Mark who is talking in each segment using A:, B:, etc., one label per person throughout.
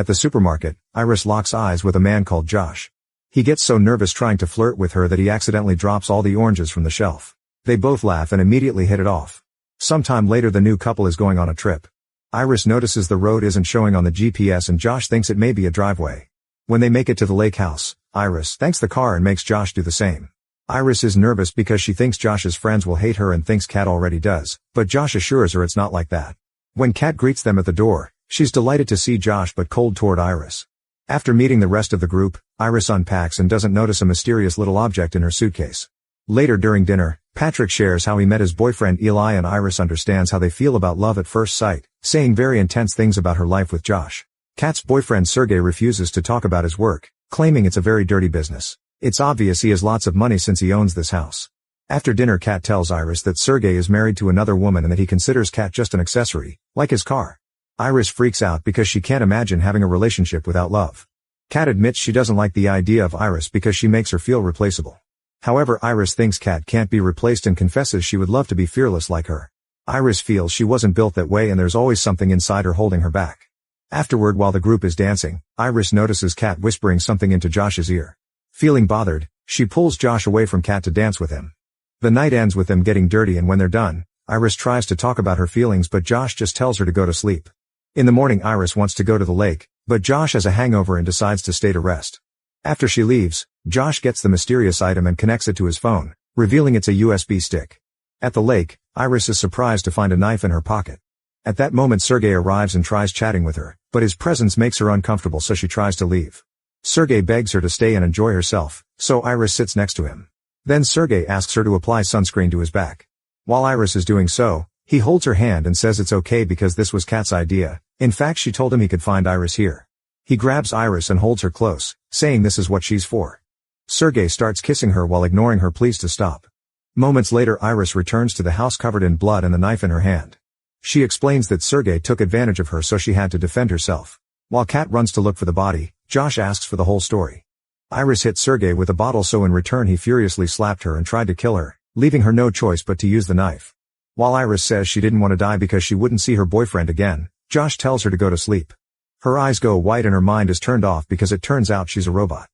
A: At the supermarket, Iris locks eyes with a man called Josh. He gets so nervous trying to flirt with her that he accidentally drops all the oranges from the shelf. They both laugh and immediately hit it off. Sometime later the new couple is going on a trip. Iris notices the road isn't showing on the GPS and Josh thinks it may be a driveway. When they make it to the lake house, Iris thanks the car and makes Josh do the same. Iris is nervous because she thinks Josh's friends will hate her and thinks Kat already does, but Josh assures her it's not like that. When Kat greets them at the door, she's delighted to see Josh but cold toward Iris. After meeting the rest of the group, Iris unpacks and doesn't notice a mysterious little object in her suitcase. Later during dinner, Patrick shares how he met his boyfriend Eli and Iris understands how they feel about love at first sight, saying very intense things about her life with Josh. Kat's boyfriend Sergey refuses to talk about his work, claiming it's a very dirty business. It's obvious he has lots of money since he owns this house. After dinner Kat tells Iris that Sergey is married to another woman and that he considers Kat just an accessory, like his car. Iris freaks out because she can't imagine having a relationship without love. Kat admits she doesn't like the idea of Iris because she makes her feel replaceable. However, Iris thinks Kat can't be replaced and confesses she would love to be fearless like her. Iris feels she wasn't built that way and there's always something inside her holding her back. Afterward, while the group is dancing, Iris notices Kat whispering something into Josh's ear. Feeling bothered, she pulls Josh away from Kat to dance with him. The night ends with them getting dirty and when they're done, Iris tries to talk about her feelings but Josh just tells her to go to sleep. In the morning Iris wants to go to the lake, but Josh has a hangover and decides to stay to rest. After she leaves, Josh gets the mysterious item and connects it to his phone, revealing it's a USB stick. At the lake, Iris is surprised to find a knife in her pocket. At that moment Sergey arrives and tries chatting with her, but his presence makes her uncomfortable so she tries to leave. Sergey begs her to stay and enjoy herself, so Iris sits next to him. Then Sergey asks her to apply sunscreen to his back. While Iris is doing so, he holds her hand and says it's okay because this was Kat's idea. In fact, she told him he could find Iris here. He grabs Iris and holds her close, saying this is what she's for. Sergey starts kissing her while ignoring her pleas to stop. Moments later Iris returns to the house covered in blood and the knife in her hand. She explains that Sergey took advantage of her so she had to defend herself. While Kat runs to look for the body, Josh asks for the whole story. Iris hit Sergey with a bottle so in return he furiously slapped her and tried to kill her, leaving her no choice but to use the knife. While Iris says she didn't want to die because she wouldn't see her boyfriend again, Josh tells her to go to sleep. Her eyes go white and her mind is turned off because it turns out she's a robot.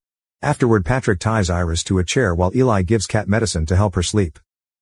A: Afterward Patrick ties Iris to a chair while Eli gives Kat medicine to help her sleep.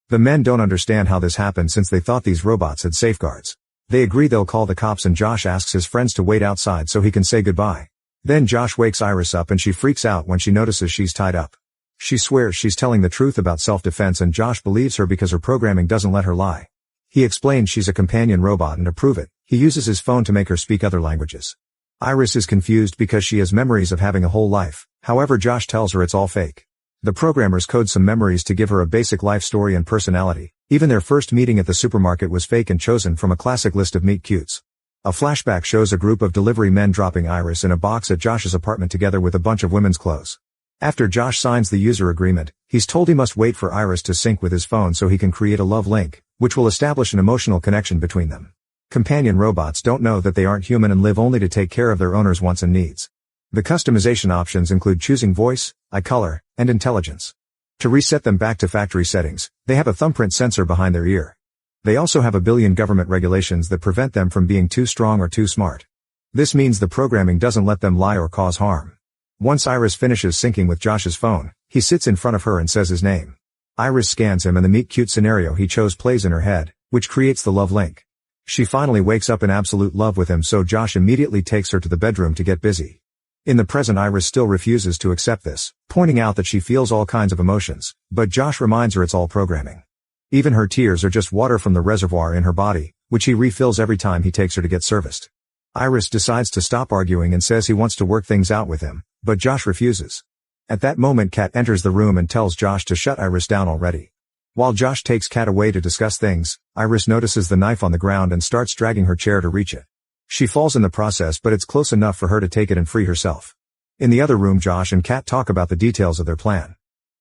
A: The men don't understand how this happened since they thought these robots had safeguards. They agree they'll call the cops and Josh asks his friends to wait outside so he can say goodbye. Then Josh wakes Iris up and she freaks out when she notices she's tied up. She swears she's telling the truth about self-defense and Josh believes her because her programming doesn't let her lie. He explains she's a companion robot and to prove it, he uses his phone to make her speak other languages. Iris is confused because she has memories of having a whole life, however Josh tells her it's all fake. The programmers code some memories to give her a basic life story and personality. Even their first meeting at the supermarket was fake and chosen from a classic list of meet cutes. A flashback shows a group of delivery men dropping Iris in a box at Josh's apartment together with a bunch of women's clothes. After Josh signs the user agreement, he's told he must wait for Iris to sync with his phone so he can create a love link, which will establish an emotional connection between them. Companion robots don't know that they aren't human and live only to take care of their owners' wants and needs. The customization options include choosing voice, eye color, and intelligence. To reset them back to factory settings, they have a thumbprint sensor behind their ear. They also have a billion government regulations that prevent them from being too strong or too smart. This means the programming doesn't let them lie or cause harm. Once Iris finishes syncing with Josh's phone, he sits in front of her and says his name. Iris scans him and the meet cute scenario he chose plays in her head, which creates the love link. She finally wakes up in absolute love with him so Josh immediately takes her to the bedroom to get busy. In the present Iris still refuses to accept this, pointing out that she feels all kinds of emotions, but Josh reminds her it's all programming. Even her tears are just water from the reservoir in her body, which he refills every time he takes her to get serviced. Iris decides to stop arguing and says he wants to work things out with him, but Josh refuses. At that moment Kat enters the room and tells Josh to shut Iris down already. While Josh takes Kat away to discuss things, Iris notices the knife on the ground and starts dragging her chair to reach it. She falls in the process but it's close enough for her to take it and free herself. In the other room Josh and Kat talk about the details of their plan.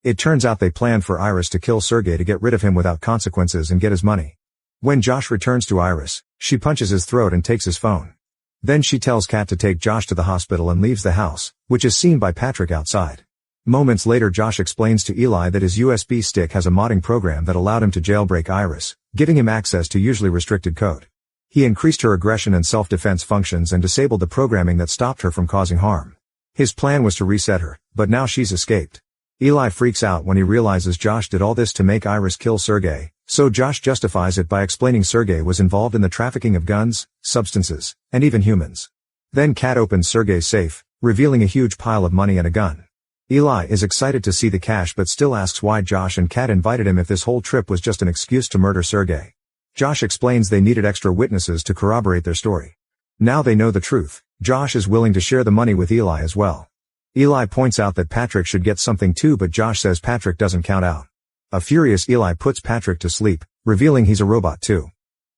A: It turns out they planned for Iris to kill Sergey to get rid of him without consequences and get his money. When Josh returns to Iris, she punches his throat and takes his phone. Then she tells Kat to take Josh to the hospital and leaves the house, which is seen by Patrick outside. Moments later Josh explains to Eli that his USB stick has a modding program that allowed him to jailbreak Iris, giving him access to usually restricted code. He increased her aggression and self-defense functions and disabled the programming that stopped her from causing harm. His plan was to reset her, but now she's escaped. Eli freaks out when he realizes Josh did all this to make Iris kill Sergey, so Josh justifies it by explaining Sergey was involved in the trafficking of guns, substances, and even humans. Then Kat opens Sergey's safe, revealing a huge pile of money and a gun. Eli is excited to see the cash but still asks why Josh and Kat invited him if this whole trip was just an excuse to murder Sergey. Josh explains they needed extra witnesses to corroborate their story. Now they know the truth, Josh is willing to share the money with Eli as well. Eli points out that Patrick should get something too, but Josh says Patrick doesn't count out. A furious Eli puts Patrick to sleep, revealing he's a robot too.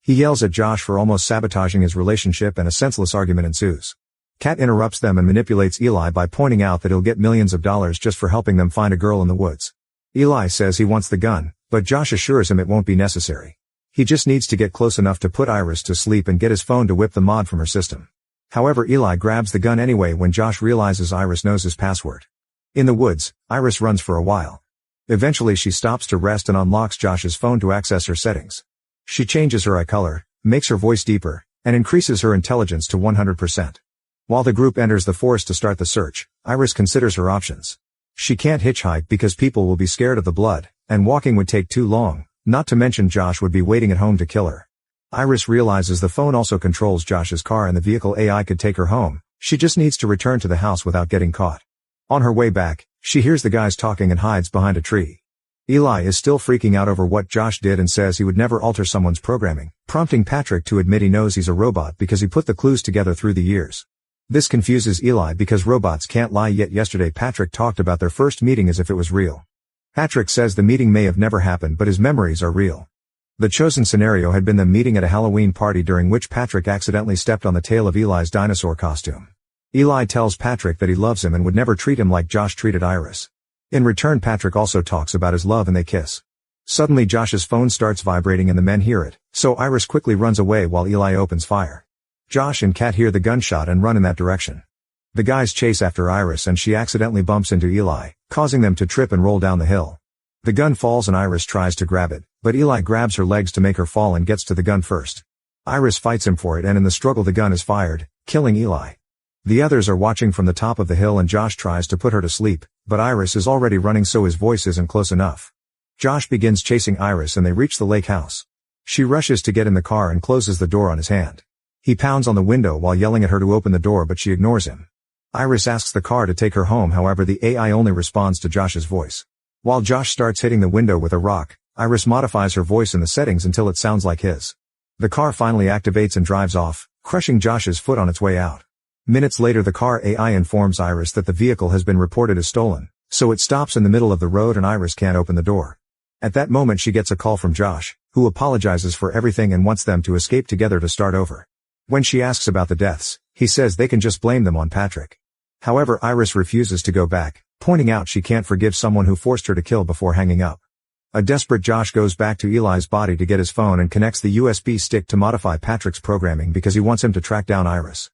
A: He yells at Josh for almost sabotaging his relationship and a senseless argument ensues. Kat interrupts them and manipulates Eli by pointing out that he'll get millions of dollars just for helping them find a girl in the woods. Eli says he wants the gun, but Josh assures him it won't be necessary. He just needs to get close enough to put Iris to sleep and get his phone to whip the mod from her system. However, Eli grabs the gun anyway when Josh realizes Iris knows his password. In the woods, Iris runs for a while. Eventually she stops to rest and unlocks Josh's phone to access her settings. She changes her eye color, makes her voice deeper, and increases her intelligence to 100%. While the group enters the forest to start the search, Iris considers her options. She can't hitchhike because people will be scared of the blood, and walking would take too long, not to mention Josh would be waiting at home to kill her. Iris realizes the phone also controls Josh's car and the vehicle AI could take her home, she just needs to return to the house without getting caught. On her way back, she hears the guys talking and hides behind a tree. Eli is still freaking out over what Josh did and says he would never alter someone's programming, prompting Patrick to admit he knows he's a robot because he put the clues together through the years. This confuses Eli because robots can't lie, yet yesterday Patrick talked about their first meeting as if it was real. Patrick says the meeting may have never happened but his memories are real. The chosen scenario had been them meeting at a Halloween party during which Patrick accidentally stepped on the tail of Eli's dinosaur costume. Eli tells Patrick that he loves him and would never treat him like Josh treated Iris. In return, Patrick also talks about his love and they kiss. Suddenly Josh's phone starts vibrating and the men hear it, so Iris quickly runs away while Eli opens fire. Josh and Kat hear the gunshot and run in that direction. The guys chase after Iris and she accidentally bumps into Eli, causing them to trip and roll down the hill. The gun falls and Iris tries to grab it, but Eli grabs her legs to make her fall and gets to the gun first. Iris fights him for it and in the struggle the gun is fired, killing Eli. The others are watching from the top of the hill and Josh tries to put her to sleep, but Iris is already running so his voice isn't close enough. Josh begins chasing Iris and they reach the lake house. She rushes to get in the car and closes the door on his hand. He pounds on the window while yelling at her to open the door but she ignores him. Iris asks the car to take her home, however the AI only responds to Josh's voice. While Josh starts hitting the window with a rock, Iris modifies her voice in the settings until it sounds like his. The car finally activates and drives off, crushing Josh's foot on its way out. Minutes later the car AI informs Iris that the vehicle has been reported as stolen, so it stops in the middle of the road and Iris can't open the door. At that moment she gets a call from Josh, who apologizes for everything and wants them to escape together to start over. When she asks about the deaths, he says they can just blame them on Patrick. However, Iris refuses to go back, pointing out she can't forgive someone who forced her to kill before hanging up. A desperate Josh goes back to Eli's body to get his phone and connects the USB stick to modify Patrick's programming because he wants him to track down Iris.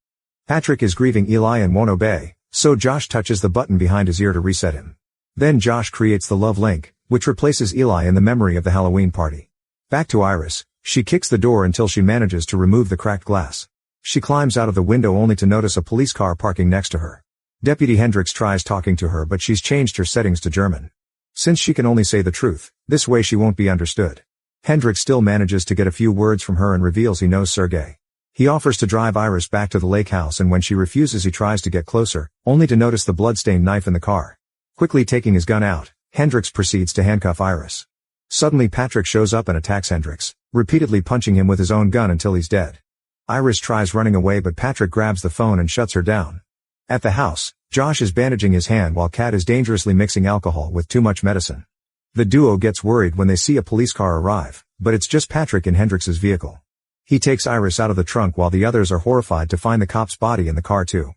A: Patrick is grieving Eli and won't obey, so Josh touches the button behind his ear to reset him. Then Josh creates the love link, which replaces Eli in the memory of the Halloween party. Back to Iris, she kicks the door until she manages to remove the cracked glass. She climbs out of the window only to notice a police car parking next to her. Deputy Hendricks tries talking to her but she's changed her settings to German. Since she can only say the truth, this way she won't be understood. Hendricks still manages to get a few words from her and reveals he knows Sergey. He offers to drive Iris back to the lake house and when she refuses he tries to get closer, only to notice the bloodstained knife in the car. Quickly taking his gun out, Hendricks proceeds to handcuff Iris. Suddenly Patrick shows up and attacks Hendricks, repeatedly punching him with his own gun until he's dead. Iris tries running away but Patrick grabs the phone and shuts her down. At the house, Josh is bandaging his hand while Kat is dangerously mixing alcohol with too much medicine. The duo gets worried when they see a police car arrive, but it's just Patrick in Hendricks' vehicle. He takes Iris out of the trunk while the others are horrified to find the cop's body in the car too.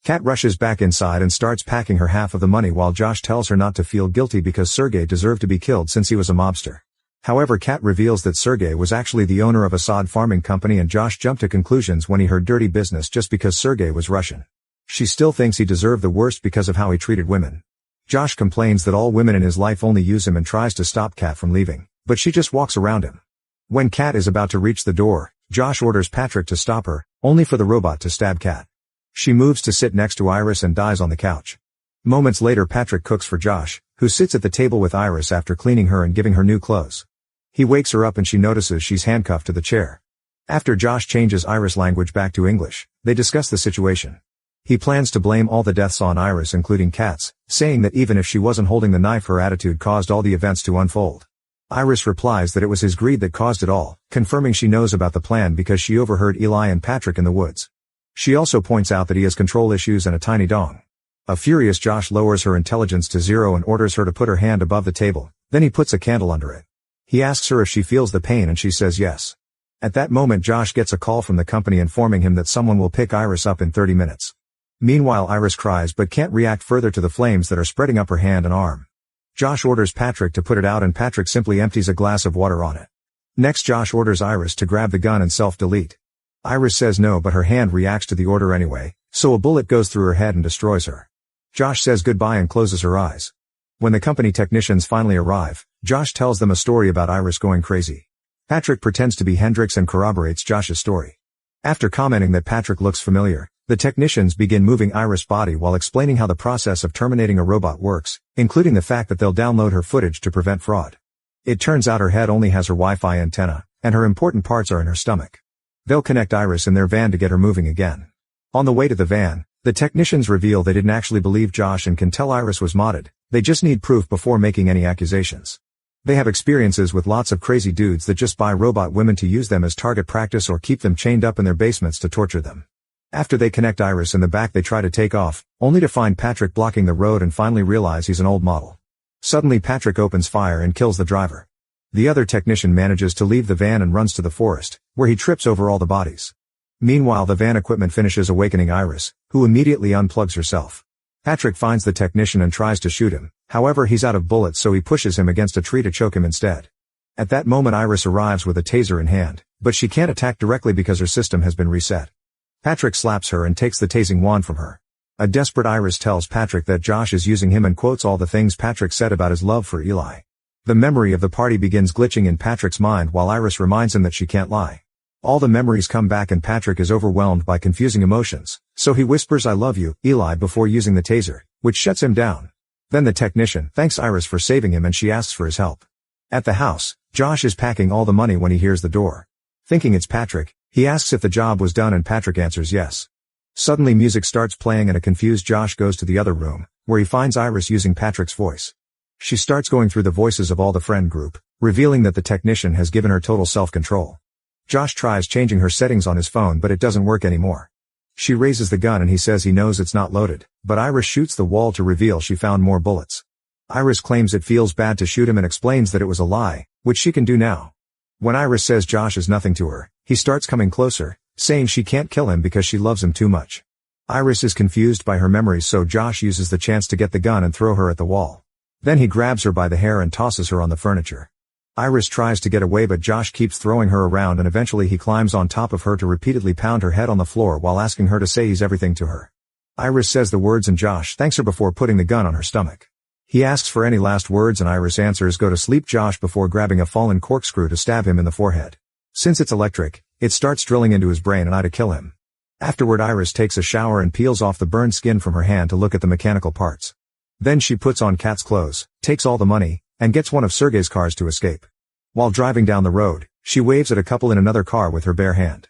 A: Kat rushes back inside and starts packing her half of the money while Josh tells her not to feel guilty because Sergey deserved to be killed since he was a mobster. However, Kat reveals that Sergey was actually the owner of a sod farming company and Josh jumped to conclusions when he heard dirty business just because Sergey was Russian. She still thinks he deserved the worst because of how he treated women. Josh complains that all women in his life only use him and tries to stop Kat from leaving, but she just walks around him. When Kat is about to reach the door, Josh orders Patrick to stop her, only for the robot to stab Kat. She moves to sit next to Iris and dies on the couch. Moments later Patrick cooks for Josh, who sits at the table with Iris after cleaning her and giving her new clothes. He wakes her up and she notices she's handcuffed to the chair. After Josh changes Iris' language back to English, they discuss the situation. He plans to blame all the deaths on Iris including Kat's, saying that even if she wasn't holding the knife her attitude caused all the events to unfold. Iris replies that it was his greed that caused it all, confirming she knows about the plan because she overheard Eli and Patrick in the woods. She also points out that he has control issues and a tiny dong. A furious Josh lowers her intelligence to 0 and orders her to put her hand above the table, then he puts a candle under it. He asks her if she feels the pain and she says yes. At that moment Josh gets a call from the company informing him that someone will pick Iris up in 30 minutes. Meanwhile Iris cries but can't react further to the flames that are spreading up her hand and arm. Josh orders Patrick to put it out and Patrick simply empties a glass of water on it. Next Josh orders Iris to grab the gun and self-delete. Iris says no but her hand reacts to the order anyway, so a bullet goes through her head and destroys her. Josh says goodbye and closes her eyes. When the company technicians finally arrive, Josh tells them a story about Iris going crazy. Patrick pretends to be Hendrix and corroborates Josh's story. After commenting that Patrick looks familiar, the technicians begin moving Iris' body while explaining how the process of terminating a robot works, including the fact that they'll download her footage to prevent fraud. It turns out her head only has her Wi-Fi antenna, and her important parts are in her stomach. They'll connect Iris in their van to get her moving again. On the way to the van, the technicians reveal they didn't actually believe Josh and can tell Iris was modded, they just need proof before making any accusations. They have experiences with lots of crazy dudes that just buy robot women to use them as target practice or keep them chained up in their basements to torture them. After they connect Iris in the back they try to take off, only to find Patrick blocking the road and finally realize he's an old model. Suddenly Patrick opens fire and kills the driver. The other technician manages to leave the van and runs to the forest, where he trips over all the bodies. Meanwhile the van equipment finishes awakening Iris, who immediately unplugs herself. Patrick finds the technician and tries to shoot him, however he's out of bullets so he pushes him against a tree to choke him instead. At that moment Iris arrives with a taser in hand, but she can't attack directly because her system has been reset. Patrick slaps her and takes the tasing wand from her. A desperate Iris tells Patrick that Josh is using him and quotes all the things Patrick said about his love for Eli. The memory of the party begins glitching in Patrick's mind while Iris reminds him that she can't lie. All the memories come back and Patrick is overwhelmed by confusing emotions, so he whispers "I love you, Eli" before using the taser, which shuts him down. Then the technician thanks Iris for saving him and she asks for his help. At the house, Josh is packing all the money when he hears the door. Thinking it's Patrick, he asks if the job was done and Patrick answers yes. Suddenly music starts playing and a confused Josh goes to the other room, where he finds Iris using Patrick's voice. She starts going through the voices of all the friend group, revealing that the technician has given her total self-control. Josh tries changing her settings on his phone but it doesn't work anymore. She raises the gun and he says he knows it's not loaded, but Iris shoots the wall to reveal she found more bullets. Iris claims it feels bad to shoot him and explains that it was a lie, which she can do now. When Iris says Josh is nothing to her, he starts coming closer, saying she can't kill him because she loves him too much. Iris is confused by her memories so Josh uses the chance to get the gun and throw her at the wall. Then he grabs her by the hair and tosses her on the furniture. Iris tries to get away but Josh keeps throwing her around and eventually he climbs on top of her to repeatedly pound her head on the floor while asking her to say he's everything to her. Iris says the words and Josh thanks her before putting the gun on her stomach. He asks for any last words and Iris answers go to sleep Josh before grabbing a fallen corkscrew to stab him in the forehead. Since it's electric, it starts drilling into his brain and I to kill him. Afterward Iris takes a shower and peels off the burned skin from her hand to look at the mechanical parts. Then she puts on Kat's clothes, takes all the money, and gets one of Sergei's cars to escape. While driving down the road, she waves at a couple in another car with her bare hand.